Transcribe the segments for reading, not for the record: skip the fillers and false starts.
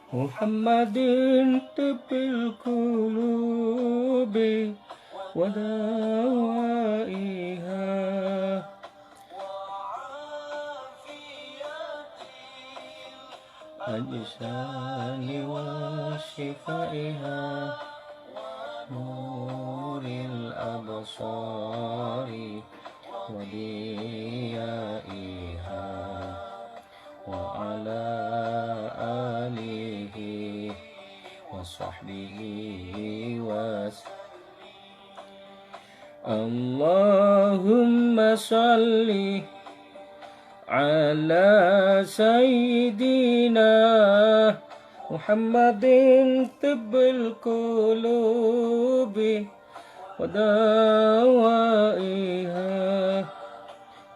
Muhammadin tibbil qulubi wa dawaiha ajsani wa shifaiha nuril absari wa diyaiha wa ala alihi wa sahbihi wa Allahumma salli ala sayyidina Muhammadin tibbil qulubi wa dawaiha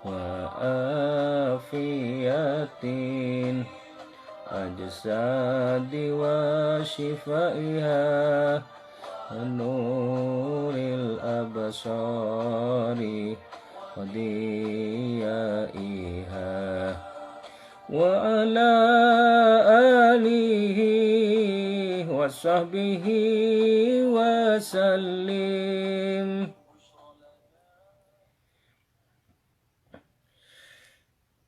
wa afiyatin ajsadi wa shifaiha nuril absari wa diyaiha wa ala alihi wa sahbihi wa sallim.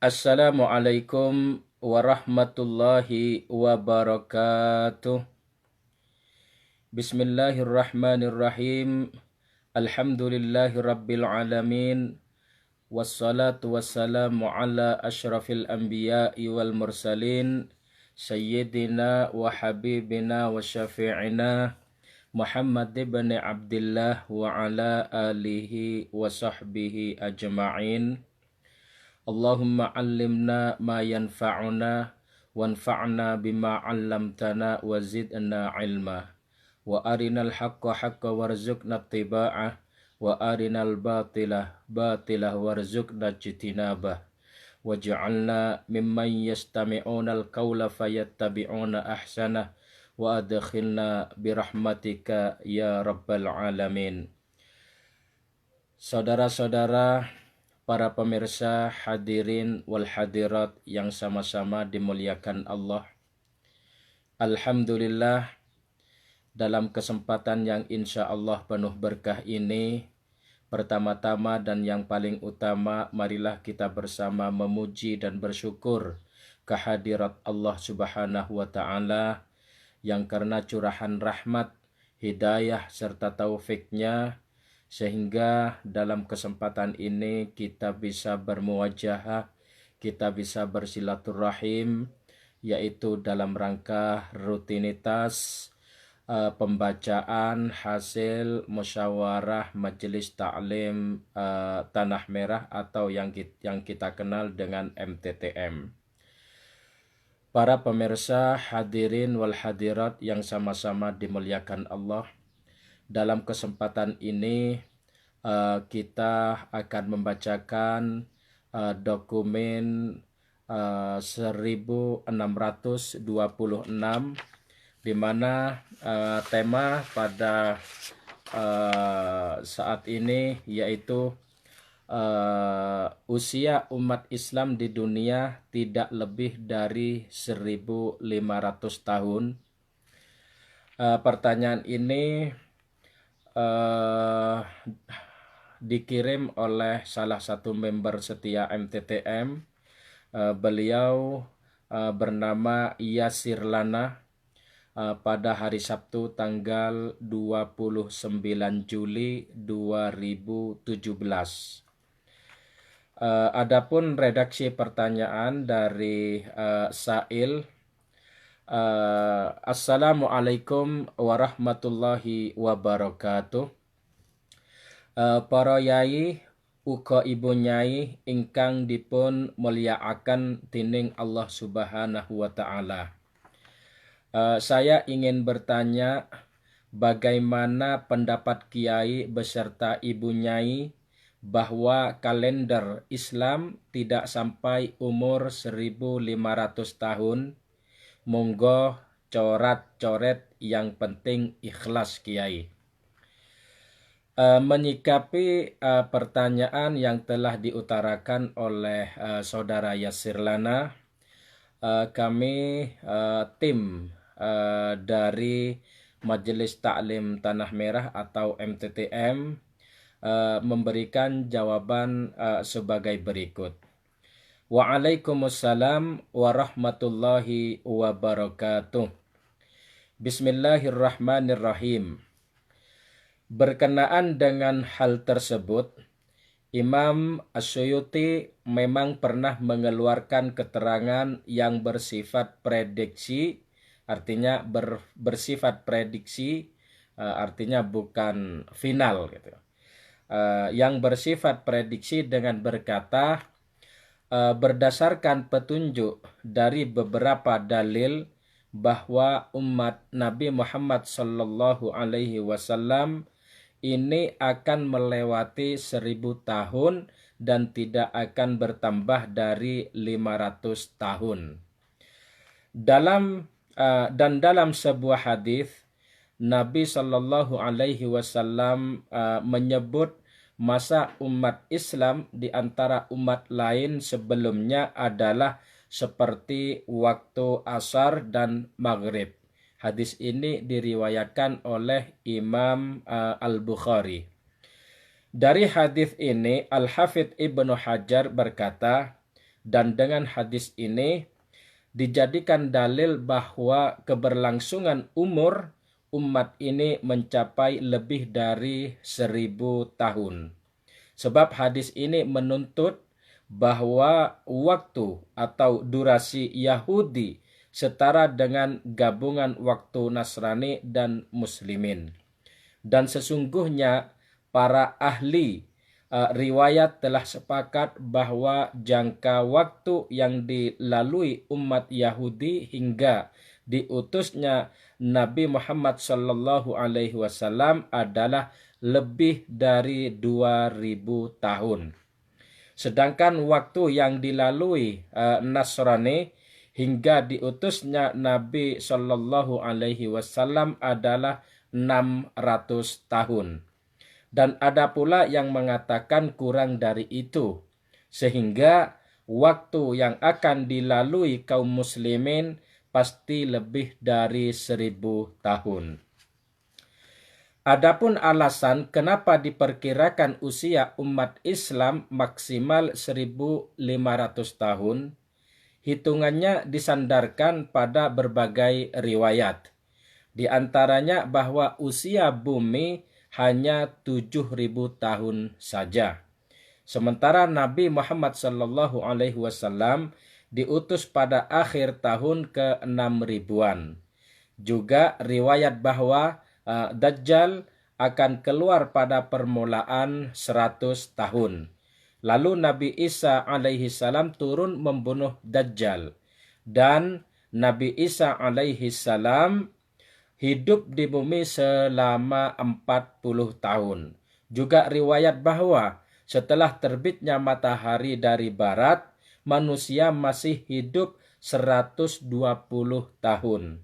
Assalamualaikum warahmatullahi wabarakatuh. Bismillahirrahmanirrahim. Alhamdulillahi rabbil alamin. Wassalatu wassalamu ala ashrafil anbiya'i wal mursalin. Sayyidina wa habibina wa syafi'ina Muhammad ibn Abdillah wa ala alihi wa sahbihi ajma'in. Allahumma allimna ma yanfa'una wanfa'na bima 'allamtana wa zidna ilma wa arinal haqqa haqqa warzuqna ittiba'ah wa arinal batila batilah warzuqna ijtinabah waj'alna mimman yastami'una al-qawla fayattabi'una ahsanah wa adkhilna birahmatika ya rabbal alamin. Saudara-saudara, para pemirsa, hadirin wal hadirat yang sama-sama dimuliakan Allah. Alhamdulillah, dalam kesempatan yang insya Allah penuh berkah ini, pertama-tama dan yang paling utama, marilah kita bersama memuji dan bersyukur kehadirat Allah Subhanahu wa Ta'ala yang karena curahan rahmat, hidayah serta taufiknya, sehingga dalam kesempatan ini kita bisa bermuwajahah, kita bisa bersilaturahim, yaitu dalam rangka rutinitas pembacaan hasil musyawarah majelis ta'lim Tanah Merah atau yang kita kenal dengan MTTM. Para pemirsa, hadirin wal hadirat yang sama-sama dimuliakan Allah, dalam kesempatan ini kita akan membacakan dokumen 1626 di mana tema pada saat ini yaitu usia umat Islam di dunia tidak lebih dari 1500 tahun. Pertanyaan ini dikirim oleh salah satu member setia MTTM. Beliau bernama Yasir Lana pada hari Sabtu tanggal 29 Juli 2017. Adapun redaksi pertanyaan dari Sail, Assalamualaikum warahmatullahi wabarakatuh. Para yai uga ibu nyai ingkang dipun mulyakaken dening Allah Subhanahu wa Ta'ala. Saya ingin bertanya, bagaimana pendapat kiai beserta ibu nyai bahwa kalender Islam tidak sampai umur 1500 tahun? Monggo coret-coret, yang penting ikhlas kiai. Menyikapi pertanyaan yang telah diutarakan oleh saudara Yasir Lana, kami tim dari Majelis Taklim Tanah Merah atau MTTM memberikan jawaban sebagai berikut. Waalaikumsalam warahmatullahi wabarakatuh. Bismillahirrahmanirrahim. Berkenaan dengan hal tersebut, Imam Asyuyuti memang pernah mengeluarkan keterangan yang bersifat prediksi, artinya bersifat prediksi, artinya bukan final gitu. Yang bersifat prediksi dengan berkata, berdasarkan petunjuk dari beberapa dalil bahwa umat Nabi Muhammad Sallallahu Alaihi Wasallam ini akan melewati 1000 tahun dan tidak akan bertambah dari 500 tahun. Dalam sebuah hadis Nabi Sallallahu Alaihi Wasallam menyebut masa umat Islam di antara umat lain sebelumnya adalah seperti waktu asar dan maghrib. Hadis ini diriwayatkan oleh Imam Al-Bukhari. Dari hadis ini Al-Hafidh Ibnu Hajar berkata, dan dengan hadis ini dijadikan dalil bahwa keberlangsungan umur umat ini mencapai lebih dari 1000 tahun. Sebab hadis ini menuntut bahwa waktu atau durasi Yahudi setara dengan gabungan waktu Nasrani dan Muslimin. Dan sesungguhnya para ahli riwayat telah sepakat bahwa jangka waktu yang dilalui umat Yahudi hingga diutusnya Nabi Muhammad Sallallahu Alaihi Wasallam adalah lebih dari 2000 tahun. Sedangkan waktu yang dilalui Nasrani hingga diutusnya Nabi Sallallahu Alaihi Wasallam adalah 600 tahun. Dan ada pula yang mengatakan kurang dari itu. Sehingga waktu yang akan dilalui kaum muslimin pasti lebih dari 1000 tahun. Adapun alasan kenapa diperkirakan usia umat Islam maksimal 1500 tahun, hitungannya disandarkan pada berbagai riwayat. Di antaranya bahwa usia bumi hanya 7000 tahun saja. Sementara Nabi Muhammad Sallallahu Alaihi Wasallam diutus pada akhir tahun ke-6000-an. Juga riwayat bahwa Dajjal akan keluar pada permulaan 100 tahun. Lalu Nabi Isa alaihi salam turun membunuh Dajjal. Dan Nabi Isa alaihi salam hidup di bumi selama 40 tahun. Juga riwayat bahwa setelah terbitnya matahari dari barat, manusia masih hidup 120 tahun.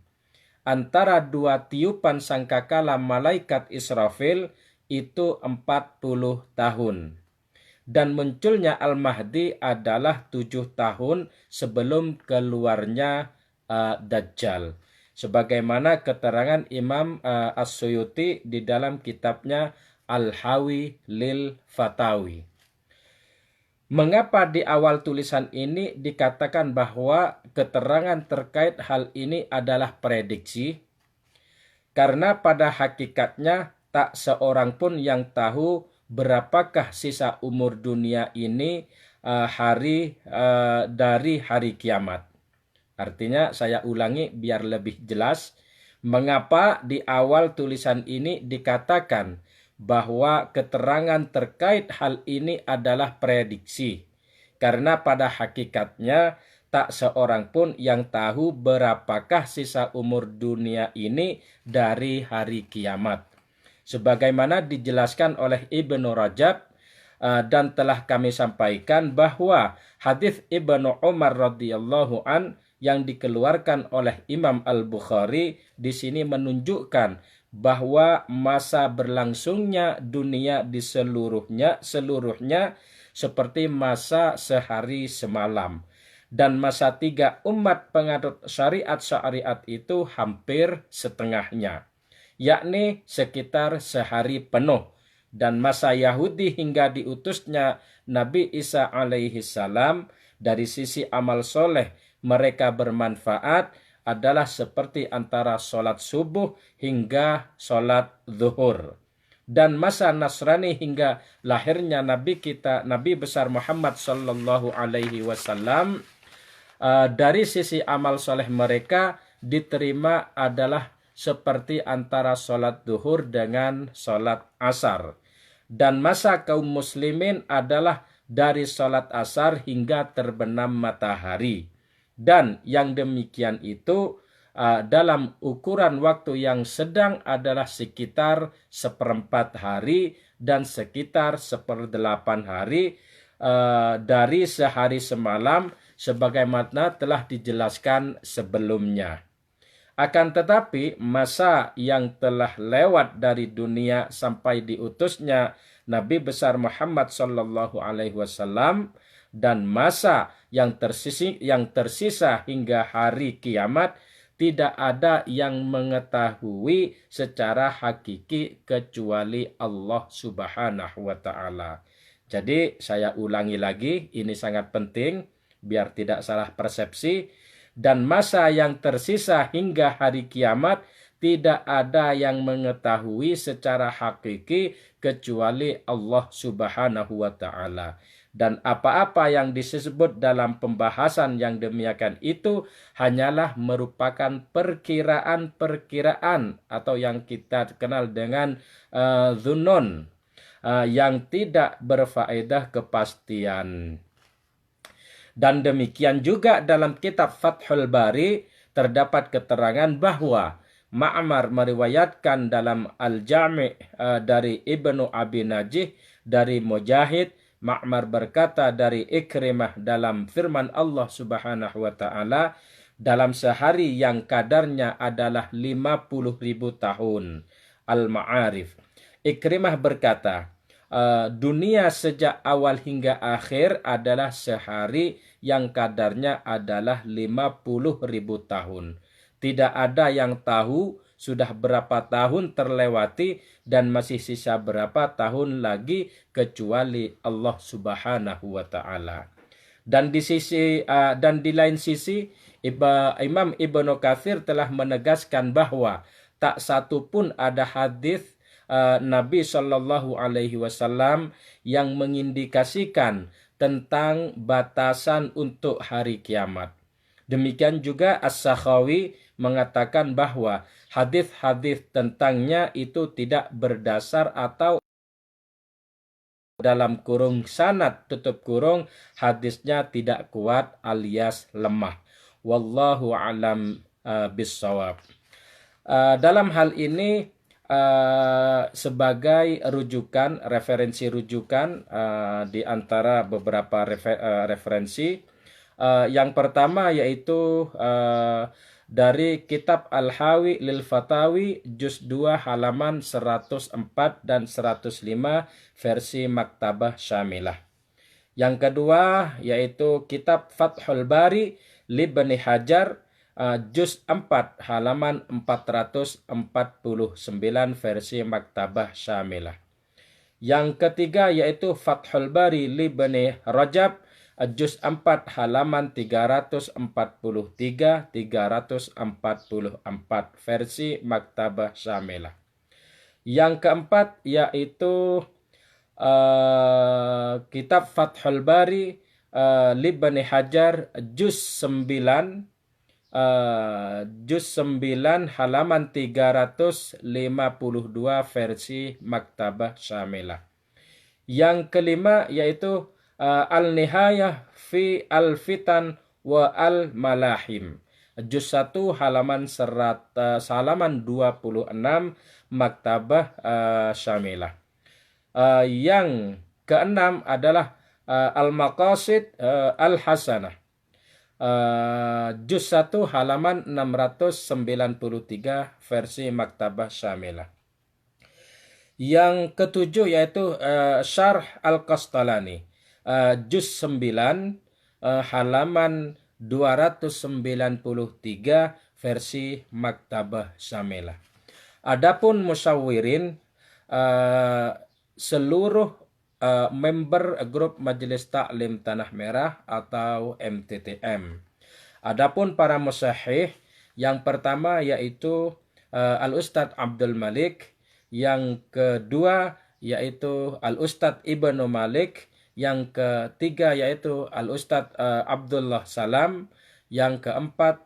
Antara dua tiupan sangkakala malaikat Israfil itu 40 tahun. Dan munculnya Al-Mahdi adalah 7 tahun sebelum keluarnya Dajjal. Sebagaimana keterangan Imam As-Suyuti di dalam kitabnya Al-Hawi lil Fatawi. Mengapa di awal tulisan ini dikatakan bahwa keterangan terkait hal ini adalah prediksi? Karena pada hakikatnya tak seorang pun yang tahu berapakah sisa umur dunia ini dari hari kiamat. Artinya saya ulangi biar lebih jelas, mengapa di awal tulisan ini dikatakan bahwa keterangan terkait hal ini adalah prediksi. Karena pada hakikatnya tak seorang pun yang tahu berapakah sisa umur dunia ini dari hari kiamat. Sebagaimana dijelaskan oleh Ibnu Rajab dan telah kami sampaikan bahwa hadis Ibnu Umar radhiyallahu an yang dikeluarkan oleh Imam Al-Bukhari di sini menunjukkan bahwa masa berlangsungnya dunia di seluruhnya seperti masa sehari semalam. Dan masa 3 umat penganut syariat itu hampir setengahnya, yakni sekitar sehari penuh. Dan masa Yahudi hingga diutusnya Nabi Isa alaihi salam, dari sisi amal soleh mereka bermanfaat adalah seperti antara sholat subuh hingga sholat zuhur. Dan masa Nasrani hingga lahirnya Nabi besar Muhammad sallallahu alaihi wasallam, dari sisi amal soleh mereka diterima adalah seperti antara sholat duhur dengan sholat asar. Dan masa kaum muslimin adalah dari sholat asar hingga terbenam matahari. Dan yang demikian itu dalam ukuran waktu yang sedang adalah sekitar 1/4 hari dan sekitar 1/8 hari dari sehari semalam, sebagaimana telah dijelaskan sebelumnya. Akan tetapi masa yang telah lewat dari dunia sampai diutusnya Nabi besar Muhammad sallallahu alaihi wasallam dan masa yang tersisa hingga hari kiamat, tidak ada yang mengetahui secara hakiki kecuali Allah Subhanahu wa taala. Jadi saya ulangi lagi, ini sangat penting biar tidak salah persepsi. Dan masa yang tersisa hingga hari kiamat tidak ada yang mengetahui secara hakiki kecuali Allah Subhanahu wa taala. Dan apa-apa yang disebut dalam pembahasan yang demikian itu hanyalah merupakan perkiraan-perkiraan atau yang kita kenal dengan dzunun, yang tidak berfaedah kepastian. Dan demikian juga dalam kitab Fathul Bari terdapat keterangan bahwa Ma'mar meriwayatkan dalam Al-Jami' dari Ibnu Abi Najih dari Mujahid. Ma'mar berkata dari Ikrimah dalam firman Allah Subhanahu wa taala, dalam sehari yang kadarnya adalah 50.000 tahun. Al-Ma'arif. Ikrimah berkata, dunia sejak awal hingga akhir adalah sehari yang kadarnya adalah 50.000 tahun. Tidak ada yang tahu sudah berapa tahun terlewati dan masih sisa berapa tahun lagi kecuali Allah Subhanahu wa taala. Dan di lain sisi Imam Ibnu Katsir telah menegaskan bahwa tak satu pun ada hadis Nabi Shallallahu Alaihi Wasallam yang mengindikasikan tentang batasan untuk hari kiamat. Demikian juga As-Sakhawi mengatakan bahwa hadis-hadis tentangnya itu tidak berdasar atau dalam kurung sanad tutup kurung hadisnya tidak kuat alias lemah. Wallahu alam bissawab. Dalam hal ini sebagai rujukan, referensi rujukan di antara beberapa referensi. Yang pertama yaitu dari kitab Al-Hawi lil Fatawi juz 2 halaman 104 dan 105 versi Maktabah Syamilah. Yang kedua yaitu kitab Fathul Bari Ibnu Hajar juz 4 halaman 449 versi Maktabah Syamilah. Yang ketiga yaitu Fathul Bari Ibnu Rajab juz 4 halaman 343 344 versi Maktabah Syamilah. Yang keempat yaitu kitab Fathul Bari Ibnu Hajar juz 9 halaman 352 versi Maktabah Syamilah. Yang kelima yaitu Al-Nihayah fi Al-Fitan wa Al-Malahim juz 1 halaman 26 Maktabah Syamilah. Yang keenam adalah Al-Maqasid Al-Hasanah Juz 1 halaman 693 versi Maktabah Syamilah. Yang ketujuh yaitu Syarh Al-Qastalani, Juz 9 halaman 293 versi Maktabah Syamilah. Adapun musyawirin, seluruh member grup Majelis Taklim Tanah Merah atau MTTM. Adapun para musyahih, yang pertama yaitu Al-Ustadz Abdul Malik, yang kedua yaitu Al-Ustadz Ibnu Malik, yang ketiga yaitu Al-Ustadz Abdullah Salam, yang keempat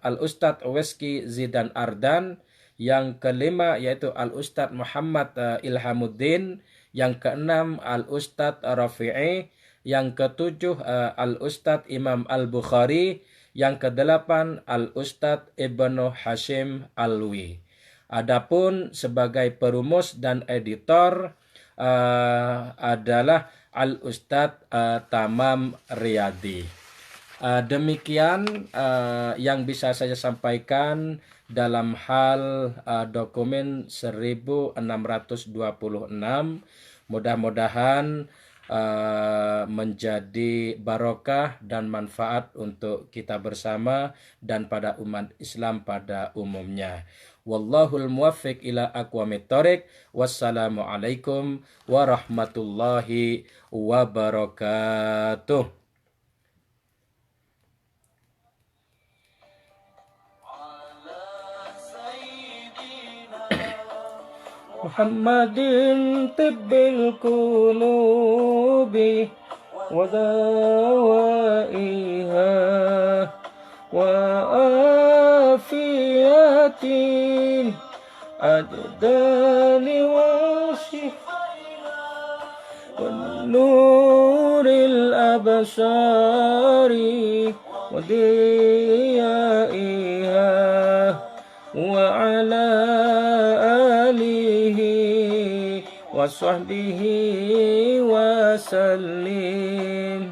Al-Ustadz Weski Zidan Ardan, yang kelima yaitu Al-Ustadz Muhammad Ilhamuddin, yang keenam Al-Ustadz Rafi'i, yang ketujuh Al-Ustadz Imam Al-Bukhari, yang kedelapan Al-Ustadz Ibnu Hashim Alwi. Adapun sebagai perumus dan editor adalah Al-Ustadz Tamam Riyadi. Demikian yang bisa saya sampaikan dalam hal dokumen 1626. Mudah-mudahan menjadi barokah dan manfaat untuk kita bersama dan pada umat Islam pada umumnya. Wallahul muwaffiq ila aqwamit thoriq. Wassalamualaikum warahmatullahi wabarakatuh. Muhammadin tibbil qulubi wa dawaiha wa afiyatin adani wa shifaiha wa nuril absari wa diyaiha wa ala alihi wa sahbihi wa sallim.